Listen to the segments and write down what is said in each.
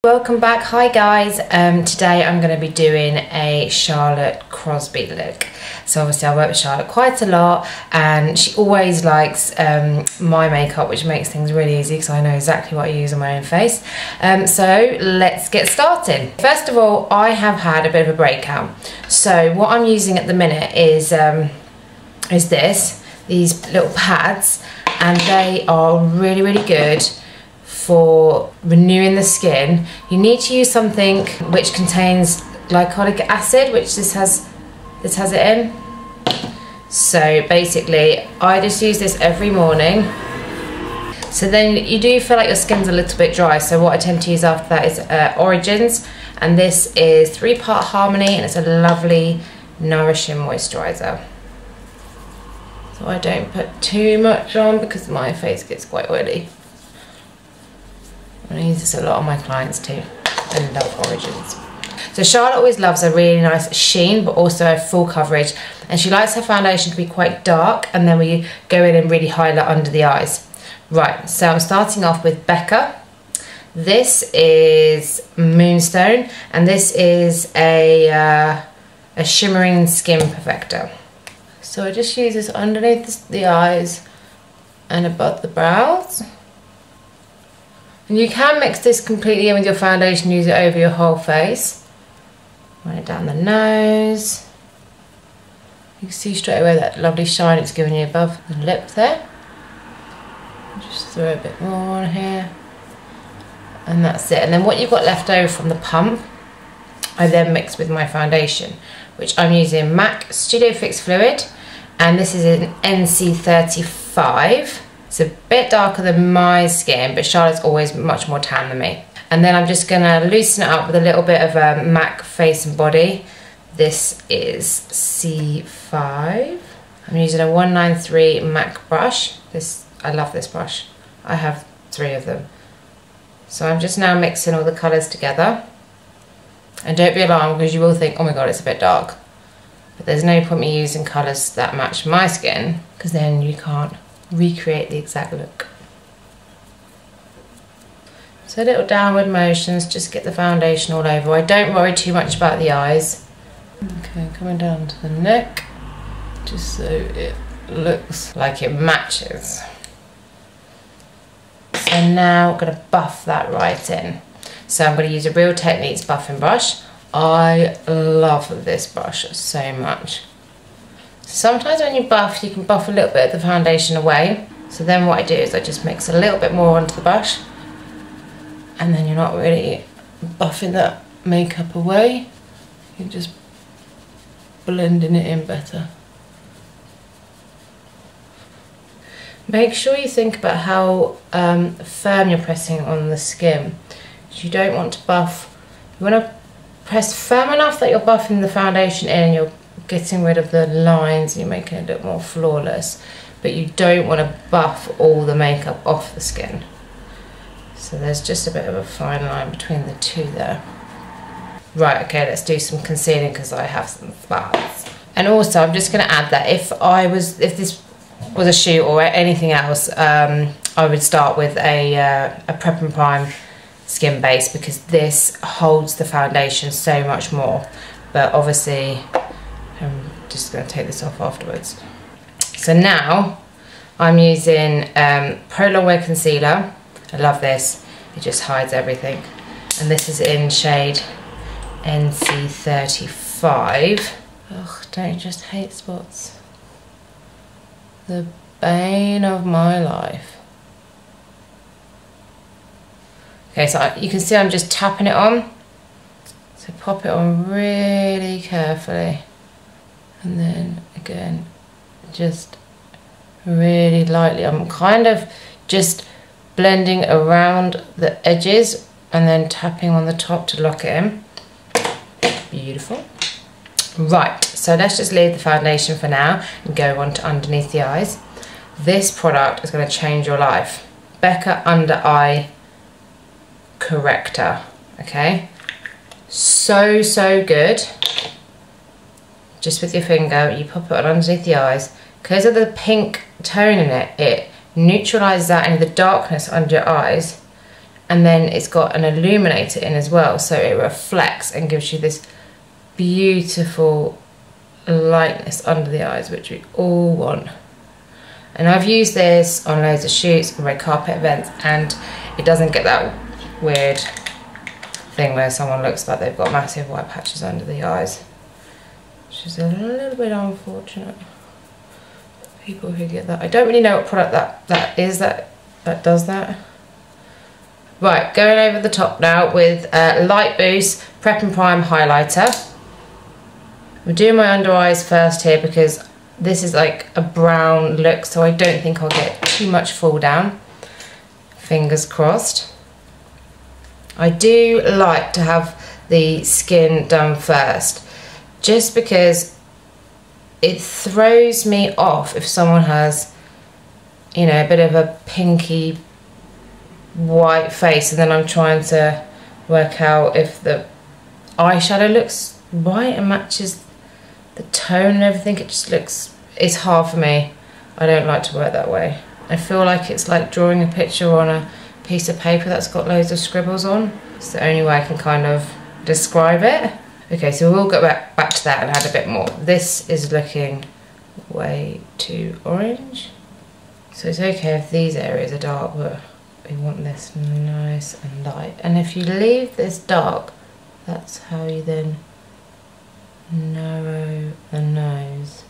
Welcome back. Hi guys. Today I'm going to be doing a Charlotte Crosby look. So obviously I work with Charlotte quite a lot and she always likes my makeup, which makes things really easy because I know exactly what I use on my own face. So let's get started. First of all, I have had a bit of a breakout. So what I'm using at the minute is these little pads, and they are really good for renewing the skin. You need to use something which contains glycolic acid, which this has it in. So basically I just use this every morning. So then you do feel like your skin's a little bit dry, so what I tend to use after that is Origins, and this is 3-part Harmony, and it's a lovely nourishing moisturiser. So I don't put too much on because my face gets quite oily. I use this a lot on my clients too. I love Origins. So Charlotte always loves a really nice sheen, but also a full coverage. And she likes her foundation to be quite dark, and then we go in and really highlight under the eyes. Right, so I'm starting off with Becca. This is Moonstone, and this is a shimmering skin perfector. So I just use this underneath the eyes and above the brows. And you can mix this completely in with your foundation, use it over your whole face. Run it down the nose. You can see straight away that lovely shine it's giving you above the lip there. Just throw a bit more on here. And that's it. And then what you've got left over from the pump, I then mix with my foundation, which I'm using MAC Studio Fix Fluid. And this is an NC35. It's a bit darker than my skin, but Charlotte's always much more tan than me. And then I'm just gonna loosen it up with a little bit of a MAC Face and Body. This is C5. I'm using a 193 MAC brush. I love this brush. I have 3 of them. So I'm just now mixing all the colours together. And don't be alarmed because you will think, oh my god, it's a bit dark. But there's no point me using colours that match my skin, because then you can't recreate the exact look. So little downward motions, just get the foundation all over. I don't worry too much about the eyes. Okay, coming down to the neck, just so it looks like it matches. So now I'm going to buff that right in. So I'm going to use a Real Techniques buffing brush. I love this brush so much. Sometimes when you buff, you can buff a little bit of the foundation away. So then what I do is I just mix a little bit more onto the brush, and then you're not really buffing that makeup away. You're just blending it in better. Make sure you think about how firm you're pressing on the skin. You don't want to buff. You want to press firm enough that you're buffing the foundation in and you're getting rid of the lines, you're making it look more flawless, but you don't want to buff all the makeup off the skin. So there's just a bit of a fine line between the two there. Right, okay, let's do some concealing because I have some spots. And also I'm just going to add that if this was a shoot or anything else, I would start with a prep+Prime skin base, because this holds the foundation so much more. But obviously I'm just going to take this off afterwards. So now I'm using Prolongwear concealer. I love this, it just hides everything. And this is in shade NC35. Ugh, don't you just hate spots? The bane of my life. Okay, so you can see I'm just tapping it on. So pop it on really carefully. And then again, just really lightly. I'm kind of just blending around the edges and then tapping on the top to lock it in. Beautiful. Right, so let's just leave the foundation for now and go on to underneath the eyes. This product is going to change your life. Becca Under Eye Corrector. Okay, so good. Just with your finger, you pop it on underneath the eyes. Because of the pink tone in it, it neutralises out any of the darkness under your eyes, and then it's got an illuminator in as well, so it reflects and gives you this beautiful lightness under the eyes, which we all want. And I've used this on loads of shoots and red carpet events, and it doesn't get that weird thing where someone looks like they've got massive white patches under the eyes, which is a little bit unfortunate for people who get that. I don't really know what product that is that does that. Right, going over the top now with Light Boost Prep+Prime highlighter. I'm doing my under eyes first here because this is like a brown look, so I don't think I'll get too much fall down. Fingers crossed. I do like to have the skin done first, just because it throws me off if someone has, you know, a bit of a pinky white face and then I'm trying to work out if the eyeshadow looks right and matches the tone and everything. It just looks, it's hard for me. I don't like to work that way. I feel like it's like drawing a picture on a piece of paper that's got loads of scribbles on. It's the only way I can kind of describe it. Okay, so we'll go back to that and add a bit more. This is looking way too orange. So it's okay if these areas are dark, but we want this nice and light. And if you leave this dark, that's how you then narrow the nose.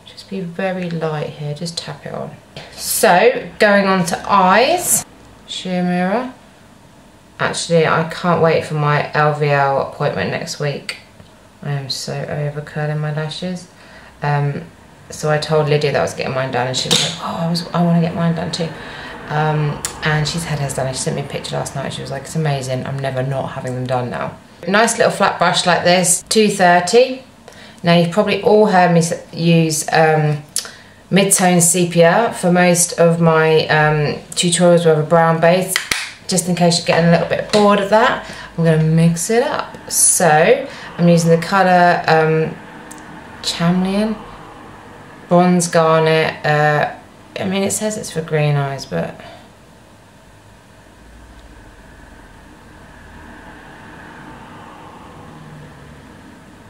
Just be very light here, just tap it on. So going on to eyes, sheer mirror. Actually, I can't wait for my LVL appointment next week. I am so over curling my lashes. So I told Lydia that I was getting mine done, and she was like, oh, I want to get mine done too. And she's had hers done, and she sent me a picture last night. She was like, it's amazing, I'm never not having them done now. Nice little flat brush like this, 230. Now you've probably all heard me use mid-tone sepia for most of my tutorials with a brown base. Just in case you're getting a little bit bored of that, I'm going to mix it up. So I'm using the colour Chameleon, Bronze Garnet. I mean, it says it's for green eyes, but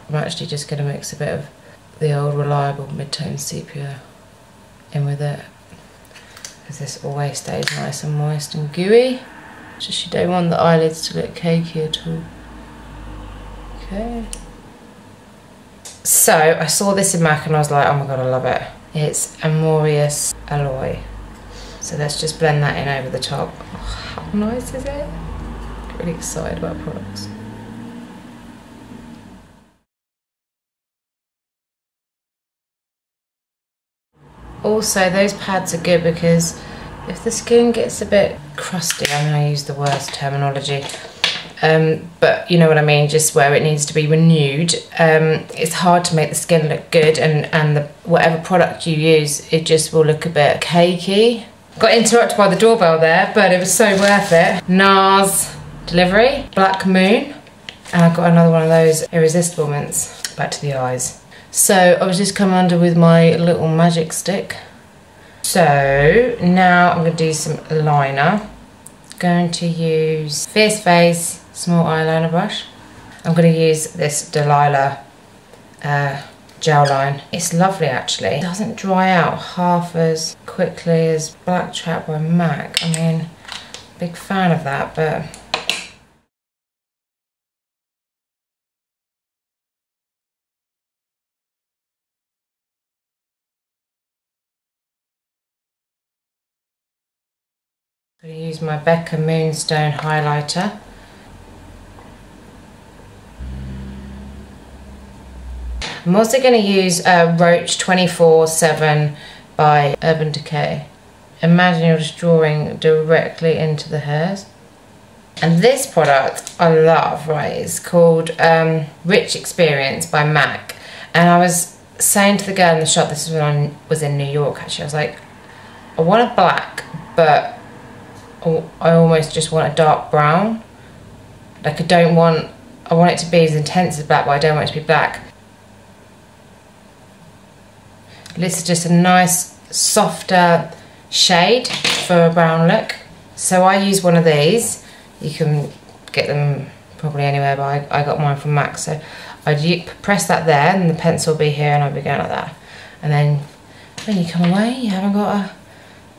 I'm actually just going to mix a bit of the old reliable mid-tone sepia in with it, because this always stays nice and moist and gooey. Just you don't want the eyelids to look cakey at all. Okay. So I saw this in MAC and I was like, oh my god, I love it. It's Amorous Alloy. So let's just blend that in over the top. Oh, how nice is it? I'm really excited about products. Also, those pads are good because if the skin gets a bit crusty, I mean, I use the worst terminology, but you know what I mean, just where it needs to be renewed, it's hard to make the skin look good, and whatever product you use, it just will look a bit cakey. Got interrupted by the doorbell there, but it was so worth it. NARS delivery, Black Moon, and I got another one of those Irresistiblements. Back to the eyes. So I was just coming under with my little magic stick. So now I'm going to do some liner. Going to use Fierce Face small eyeliner brush. I'm going to use this Delilah gel line. It's lovely actually. It doesn't dry out half as quickly as Black Trap by MAC. I mean, big fan of that, but I'm going to use my Becca Moonstone highlighter. I'm also going to use Roach 24/7 by Urban Decay. Imagine you're just drawing directly into the hairs. And this product I love, right? It's called Rich Experience by MAC. And I was saying to the girl in the shop, this is when I was in New York actually, I was like, I want a black, but I almost just want a dark brown. Like I want it to be as intense as black, but I don't want it to be black. This is just a nice softer shade for a brown look. So I use one of these. You can get them probably anywhere, but I got mine from Max. So I'd press that there, and the pencil will be here, and I'll be going like that. And then when you come away, you haven't got a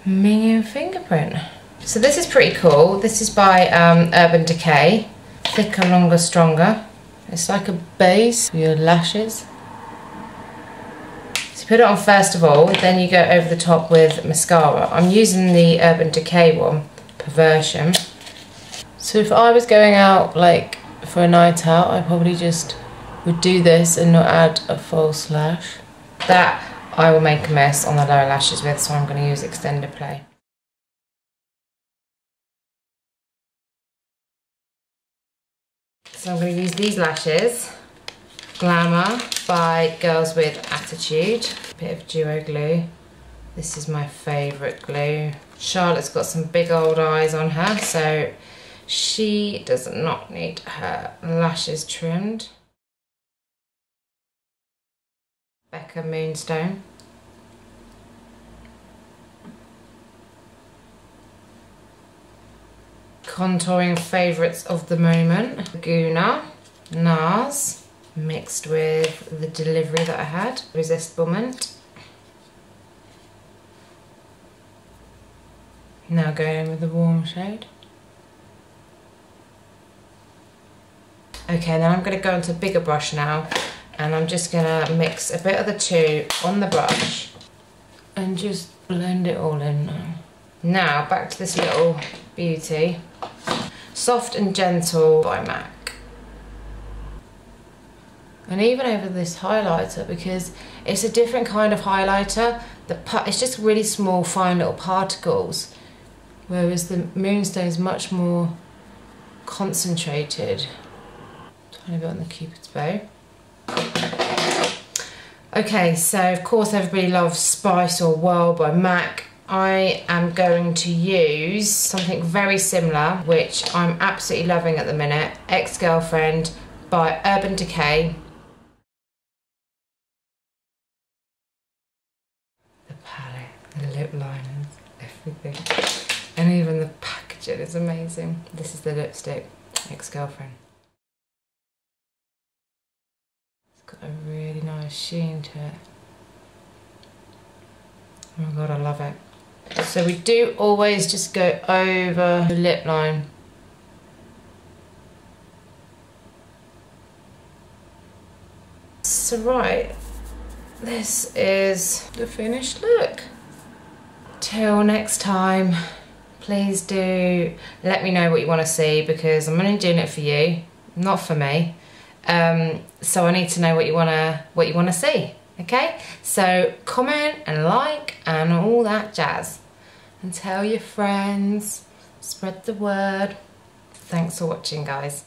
minging fingerprint. So this is pretty cool. This is by URBAN DECAY, Thicker, Longer, Stronger. It's like a base for your lashes. So you put it on first of all, then you go over the top with mascara. I'm using the URBAN DECAY one, Perversion. So if I was going out like for a night out, I probably just would do this and not add a false lash. That I will make a mess on the lower lashes with, so I'm going to use Extended Play. So I'm going to use these lashes, Glamour by Girls With Attitude. Bit of duo glue. This is my favourite glue. Charlotte's got some big old eyes on her, so she does not need her lashes trimmed. Becca Moonstone. Contouring favourites of the moment. Laguna, NARS, mixed with the delivery that I had, Irresistiblement. Now going in with the warm shade. Okay, then I'm going to go into a bigger brush now, and I'm just going to mix a bit of the two on the brush and just blend it all in now. Now back to this little beauty. Soft and Gentle by MAC. And even over this highlighter, because it's a different kind of highlighter. It's just really small, fine little particles, whereas the Moonstone is much more concentrated. Tiny bit on the Cupid's bow. Okay, so of course everybody loves Spice or Whirl by MAC. I am going to use something very similar, which I'm absolutely loving at the minute, Ex-Girlfriend by URBAN DECAY. The palette, the lip liners, everything. And even the packaging is amazing. This is the lipstick, Ex-Girlfriend. It's got a really nice sheen to it. Oh my god, I love it. So we do always just go over the lip line. So right, this is the finished look. Till next time, please do let me know what you want to see, because I'm only doing it for you, not for me. So I need to know what you wanna see. Okay, so comment and like and all that jazz, and tell your friends, spread the word. Thanks for watching, guys.